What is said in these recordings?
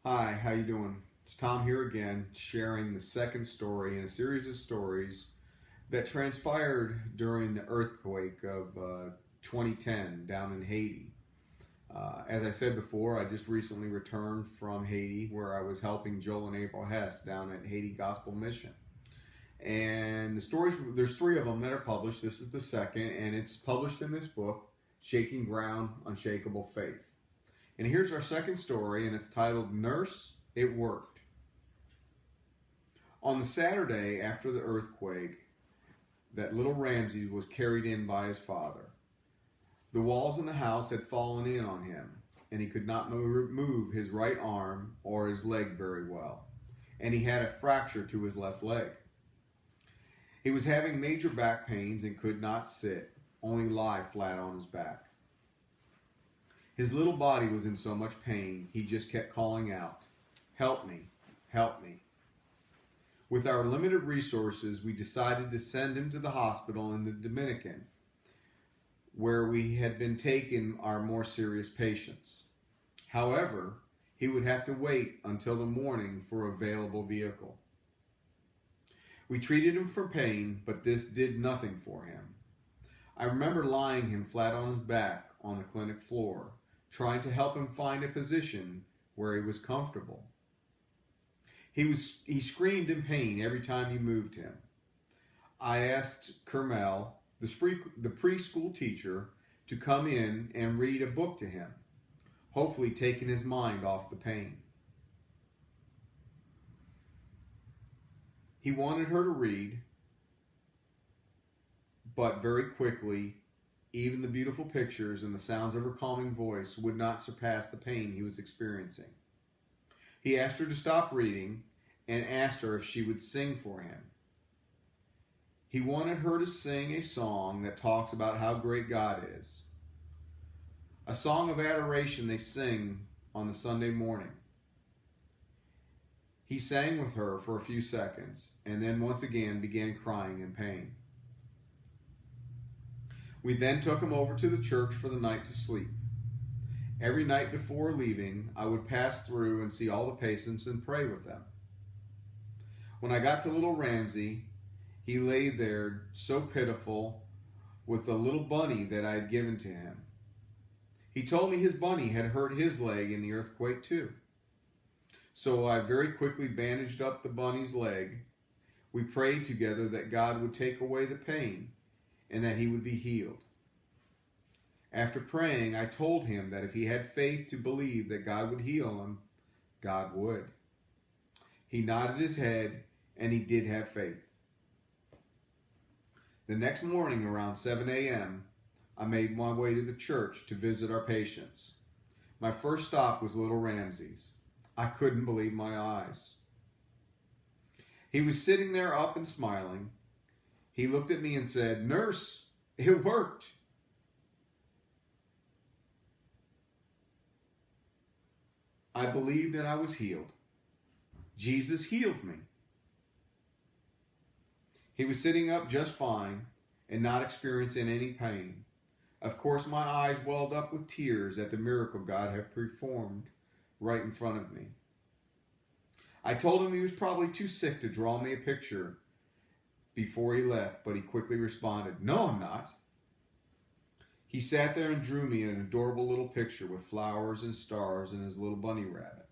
Hi, how you doing? It's Tom here again, sharing the second story in a series of stories that transpired during the earthquake of 2010 down in Haiti. As I said before, I just recently returned from Haiti where I was helping Joel and April Hess down at Haiti Gospel Mission. And the stories, there's three of them that are published. This is the second, and it's published in this book, Shaking Ground, Unshakable Faith. And here's our second story, and it's titled Nurse, It Worked. On the Saturday after the earthquake, that little Ramsey was carried in by his father. The walls in the house had fallen in on him, and he could not move his right arm or his leg very well, and he had a fracture to his left leg. He was having major back pains and could not sit, only lie flat on his back. His little body was in so much pain, he just kept calling out, "Help me, help me." With our limited resources, we decided to send him to the hospital in the Dominican, where we had been taking our more serious patients. However, he would have to wait until the morning for an available vehicle. We treated him for pain, but this did nothing for him. I remember lying him flat on his back on the clinic floor, trying to help him find a position where he was comfortable. He screamed in pain every time you moved him. I asked Kermel, the preschool teacher, to come in and read a book to him, hopefully taking his mind off the pain. He wanted her to read, but very quickly, even the beautiful pictures and the sounds of her calming voice would not surpass the pain he was experiencing. He asked her to stop reading and asked her if she would sing for him. He wanted her to sing a song that talks about how great God is. A song of adoration they sing on the Sunday morning. He sang with her for a few seconds and then once again began crying in pain. We then took him over to the church for the night to sleep. Every night before leaving, I would pass through and see all the patients and pray with them. When I got to little Ramsey, he lay there so pitiful with the little bunny that I had given to him. He told me his bunny had hurt his leg in the earthquake too. So I very quickly bandaged up the bunny's leg. We prayed together that God would take away the pain and that he would be healed. After praying, I told him that if he had faith to believe that God would heal him, God would. He nodded his head, and he did have faith. The next morning, around 7 a.m., I made my way to the church to visit our patients. My first stop was little Ramsey's. I couldn't believe my eyes. He was sitting there up and smiling. He looked at me and said, "Nurse, it worked." I believed that I was healed. Jesus healed me. He was sitting up just fine and not experiencing any pain. Of course, my eyes welled up with tears at the miracle God had performed right in front of me. I told him he was probably too sick to draw me a picture before he left, but he quickly responded, "No, I'm not." He sat there and drew me an adorable little picture with flowers and stars and his little bunny rabbit.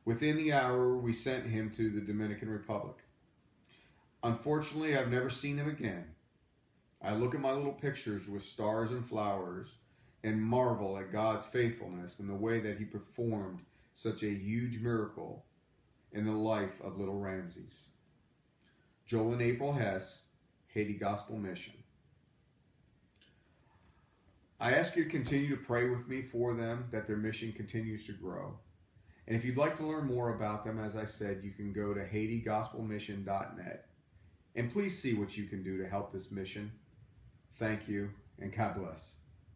Within the hour, we sent him to the Dominican Republic. Unfortunately, I've never seen him again. I look at my little pictures with stars and flowers and marvel at God's faithfulness and the way that he performed such a huge miracle in the life of little Ramses. Joel and April Hess, Haiti Gospel Mission. I ask you to continue to pray with me for them, that their mission continues to grow. And if you'd like to learn more about them, as I said, you can go to HaitiGospelMission.net. And please see what you can do to help this mission. Thank you, and God bless.